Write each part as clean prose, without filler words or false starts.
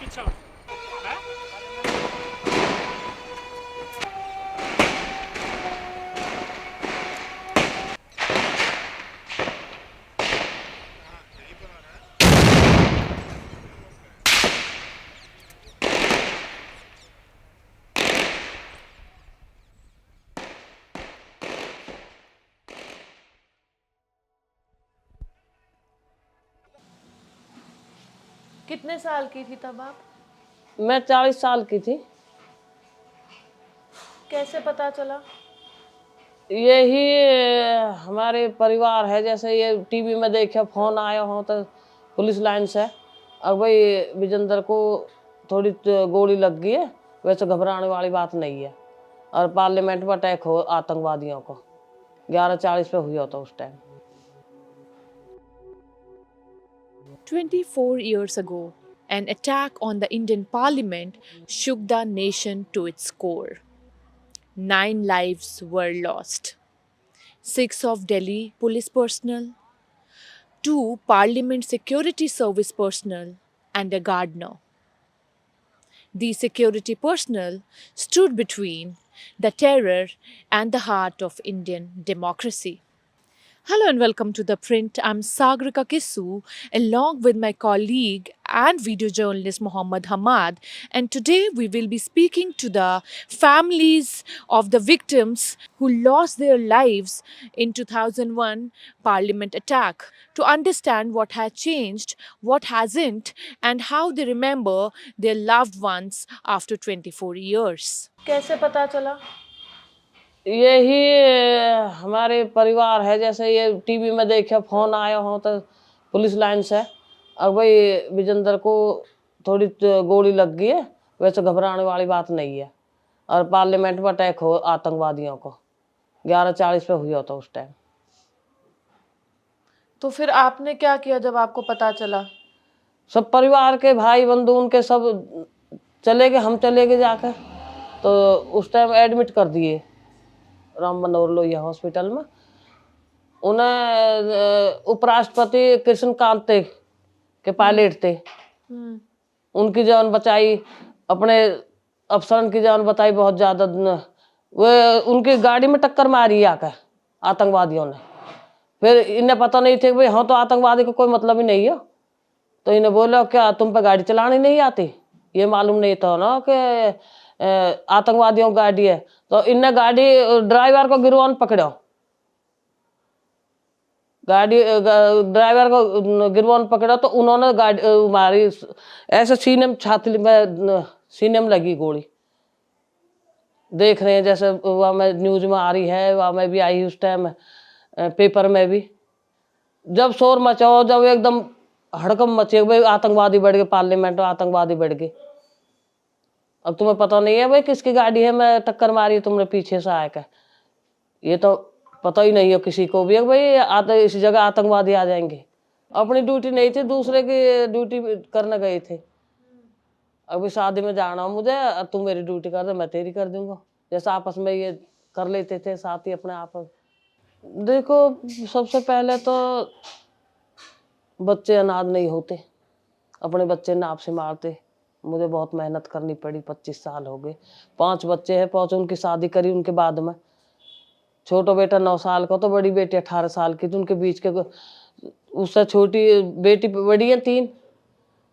पीछे हैं? कितने साल की थी तब आप? मैं 40 साल की थी। कैसे पता चला? यही हमारे परिवार है, जैसे ये टीवी में देखा, फोन आया हो तो पुलिस लाइन से, अब भाई विजेंद्र को थोड़ी गोली लग गई है। वैसे घबराने वाली बात नहीं है। और पार्लियामेंट में अटैक हो आतंकवादियों को 11:40 पे हुआ था उस time. 24 years ago, an attack on the Indian parliament shook the nation to its core. 9 lives were lost. 6 of Delhi police personnel, 2 parliament security service personnel, and a gardener. The security personnel stood between the terror and the heart of Indian democracy. Hello and welcome to The Print. I'm Sagrika Kisu along with my colleague and video journalist Muhammad Hamad. And today we will be speaking to the families of the victims who lost their lives in 2001 parliament attack to understand what has changed, what hasn't, and how they remember their loved ones after 24 years. कैसे पता चला? यही हमारे परिवार है, जैसे ये TV में देखा, फोन आया हो तो पुलिस लाइन से, अब भाई विजेंद्र को थोड़ी गोली लग गई है। वैसे घबराने वाली बात नहीं है। और पार्लियामेंट में अटैक हो आतंकवादियों को 11:40 पे हुआ था उस टाइम। तो फिर आपने क्या किया जब आपको पता चला? सब परिवार के भाई बंधु उनके सब चले गए, हम चले गए जाकर। तो उस टाइम एडमिट कर दिए राम मनोहर लोहिया हॉस्पिटल में। उन्हें उपराष्ट्रपति कृष्ण कांते के पायलट थे, उनकी जान बचाई, अपने अफसरन की जान बचाई बहुत ज्यादा। वो उनकी गाड़ी में टक्कर मारी आकर आतंकवादियों ने। फिर इन्हें पता नहीं थे कि भाई हाँ तो आतंकवादी का कोई मतलब ही नहीं है। तो इन्हें बोला क्या तुम पे गाड़ी चलानी नहीं आती? ये मालूम नहीं था ना कि आतंकवादियों की गाड़ी है। तो इनने गाड़ी ड्राइवर को गिरवान पकड़ो, गाड़ी ड्राइवर को गिरवान पकड़ा। तो उन्होंने गाड़ी मारी ऐसे सीने में, छाती में, सीने में लगी गोली। देख रहे हैं जैसे वहाँ में न्यूज में आ रही है, वहाँ में भी आई उस टाइम, पेपर में भी। जब शोर मचाओ, जब एकदम हड़कम मचे भाई आतंकवादी बढ़ गए, पार्लियामेंट में आतंकवादी बढ़ गए। अब तुम्हें पता नहीं है भाई किसकी गाड़ी है मैं टक्कर मारी तुमने पीछे से आकर? ये तो पता ही नहीं है किसी को भी भाई इस जगह आतंकवादी आ जाएंगे। अपनी ड्यूटी नहीं थी, दूसरे की ड्यूटी करने गए थे। अभी शादी में जाना हो मुझे, तू मेरी ड्यूटी कर दे, मैं तेरी कर दूंगा। जैसे आपस में ये कर लेते थे साथ ही अपने आप। देखो, सबसे पहले तो बच्चे अनाथ नहीं होते, अपने बच्चे नाप से मारते। मुझे बहुत मेहनत करनी पड़ी, 25 साल हो गए। 5 बच्चे हैं, 5 उनकी शादी करी उनके बाद में। छोटा बेटा 9 साल का, तो बड़ी बेटी 18 साल की थी। उनके बीच के उससे छोटी बेटी बड़ी है 3,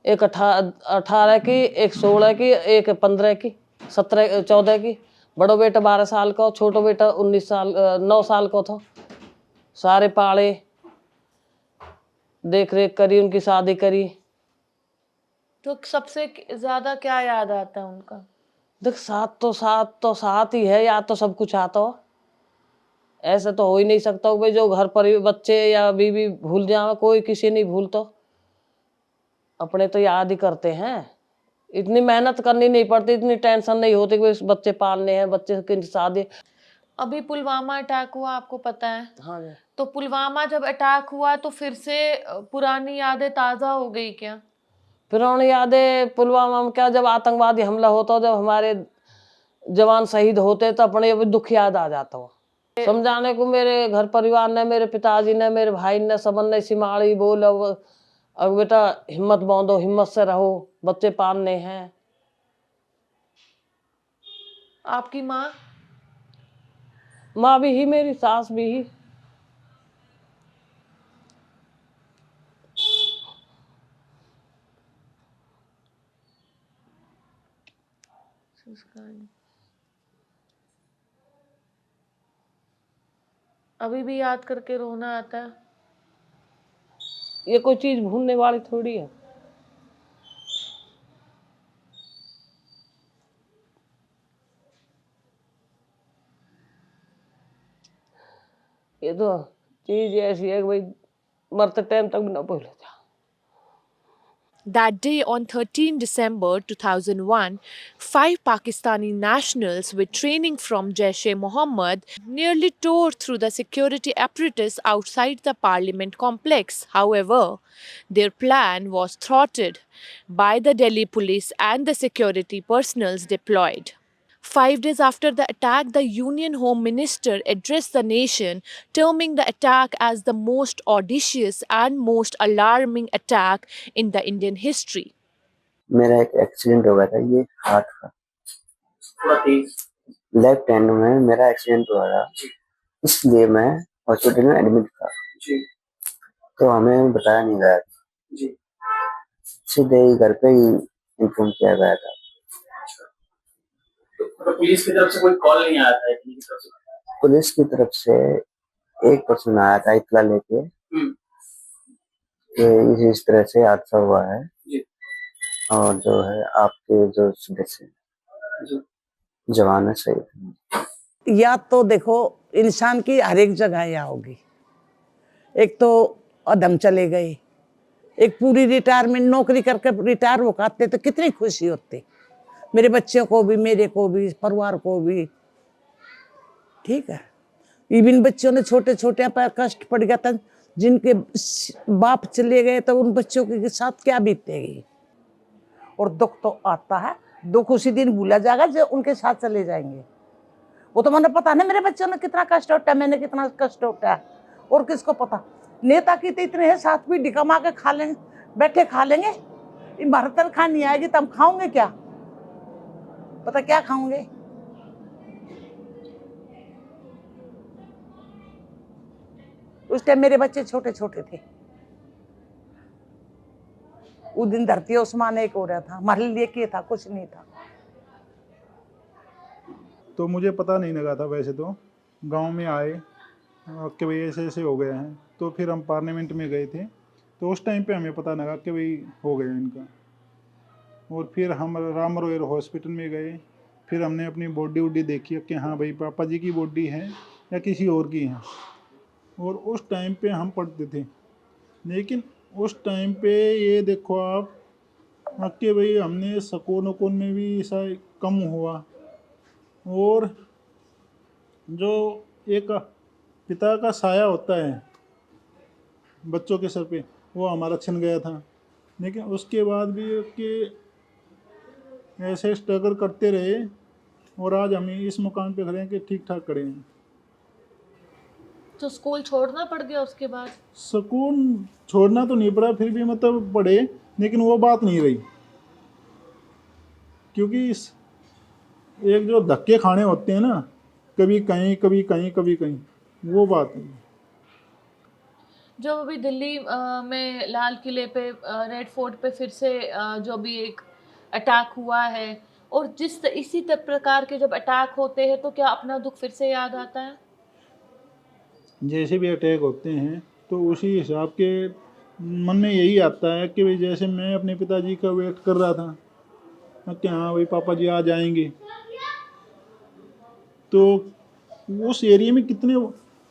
एक 18 की, एक 16 की, एक 15 की, 14 की। बड़ा बेटा 12 साल का, छोटा बेटा 9 साल का था। सारे पाले, देख रेख करी, उनकी शादी करी। तो सबसे ज्यादा क्या याद आता है उनका? देख, साथ ही है, या तो सब कुछ आता हो। ऐसा तो हो ही नहीं सकता भाई जो घर पर बच्चे या बीवी भूल जाए, कोई किसी नहीं भूलता। अपने तो याद ही करते हैं। इतनी मेहनत करनी नहीं पड़ती, इतनी टेंशन नहीं होती कि बच्चे पालने हैं, बच्चे की शादी। अभी पुलवामा अटैक हुआ, आपको पता है? हाँ जी। तो पुलवामा जब अटैक हुआ तो फिर से पुरानी यादें ताजा हो गई क्या? पुरानी यादें पुलवामा में क्या, जब आतंकवादी हमला होता, जब हमारे जवान शहीद होते तो अपने दुख याद आ जाता हो। समझाने को मेरे घर परिवार ने, मेरे पिताजी ने, मेरे भाई ने, सबन ने सिमाड़ी बोल अब बेटा हिम्मत बांधो, हिम्मत से रहो, बच्चे पालने हैं। आपकी माँ? माँ भी ही, मेरी सास भी ही। अभी भी याद करके रोना आता है? ये कोई चीज भूलने वाली थोड़ी है। ये तो चीज ऐसी है कि भाई मरते टाइम तक भी ना भूले जा। That day, on 13 December 2001, 5 Pakistani nationals with training from Jaish-e-Mohammed nearly tore through the security apparatus outside the parliament complex. However, their plan was thwarted by the Delhi police and the security personnel deployed. 5 days after the attack, the Union Home Minister addressed the nation, terming the attack as the most audacious and most alarming attack in the Indian history. मेरा एक accident हो गया था, ये heart का, left hand में मेरा accident हुआ था, इसलिए मैं हॉस्पिटल में एडमिट था। तो हमें बताया नहीं गया था, सीधे ही घर पे ही इन्फॉर्म किया गया था। तो पुलिस की तरफ से कोई कॉल नहीं आया था? पुलिस की तरफ से एक पर्सन आया था इतला लेके कि इस तरह से हादसा हुआ है और जो है आपके जो सदस्य जवान है सही। याद तो देखो इंसान की हर एक जगह याद होगी। एक तो अदम चले गए, एक पूरी रिटायरमेंट नौकरी करके रिटायर हो पाते तो कितनी खुशी होती, मेरे बच्चों को भी, मेरे को भी, परिवार को भी। ठीक है, इवन बच्चों ने छोटे छोटे पर कष्ट पड़ गया था, जिनके बाप चले गए तो उन बच्चों के साथ क्या बीतेगी। और दुख तो आता है, दुख उसी दिन भूला जाएगा जब उनके साथ चले जाएंगे। वो तो मैंने पता नहीं मेरे बच्चों ने कितना कष्ट उठाया, मैंने कितना कष्ट उठाया, और किसको पता। नेता की तो इतने हैं, साथ भी डिकमा के खा लेंगे, बैठे खा लेंगे। इमारत खानी आएगी तो हम खाओगे क्या, पता क्या खाओगे। उस टाइम मेरे बच्चे छोटे छोटे थे। उस दिन धरती उस्मान एक हो रहा था, हमारे लिए क्या था, कुछ नहीं था। तो मुझे पता नहीं लगा था। वैसे तो गांव में आए कि भाई ऐसे ऐसे हो गए हैं, तो फिर हम पार्लियामेंट में गए थे, तो उस टाइम पे हमें पता लगा कि भाई हो गया इनका। और फिर हम राम रोयर हॉस्पिटल में गए, फिर हमने अपनी बॉडी वॉडी देखी कि हाँ भाई पापा जी की बॉडी है या किसी और की है। और उस टाइम पे हम पढ़ते थे, लेकिन उस टाइम पे ये देखो आप कि भाई हमने सकून वकून में भी ऐसा कम हुआ, और जो एक पिता का साया होता है बच्चों के सर पे, वो हमारा छिन गया था। लेकिन उसके बाद भी कि ऐसे स्ट्रगल करते रहे और आज हम इस मुकाम पे खड़े हैं कि ठीक ठाक खड़े हैं। तो स्कूल छोड़ना पड़ गया उसके बाद? सुकून छोड़ना तो नहीं पड़ा, फिर भी मतलब पढ़े, लेकिन वो बात नहीं रही, क्योंकि एक जो धक्के खाने होते हैं ना, कभी कहीं कभी कहीं कभी कहीं, वो बात नहीं। जो अभी दिल्ली में लाल किले पे रेड फोर्ट पे फिर से जो भी एक अटैक हुआ है, और इसी प्रकार के जब अटैक होते हैं तो क्या अपना दुख फिर से याद आता है? जैसे भी अटैक होते हैं तो उसी हिसाब के मन में यही आता है कि भाई जैसे मैं अपने पिताजी का वेट कर रहा था कि हाँ भाई पापा जी आ जाएंगे, तो उस एरिया में कितने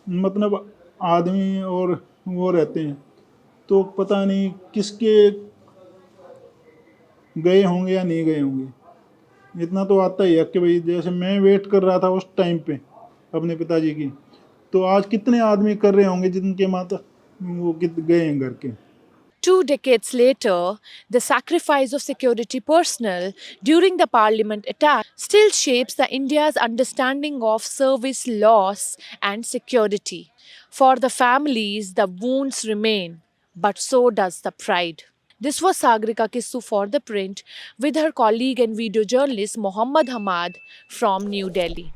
मतलब आदमी और वो रहते हैं, तो पता नहीं किसके गए होंगे या नहीं गए होंगे। इतना तो आता ही है कि भाई जैसे मैं वेट कर रहा था उस टाइम पे अपने पिताजी की, तो आज कितने आदमी कर रहे होंगे जिनके माता वो गए हैं घर के। 2 decades later, the sacrifice of security personnel during the parliament attack still shapes the India's understanding of service loss and security. For the families, the wounds remain, but so does the pride. This was Sagrika Kissu for The Print with her colleague and video journalist Mohammad Hamad from New Delhi.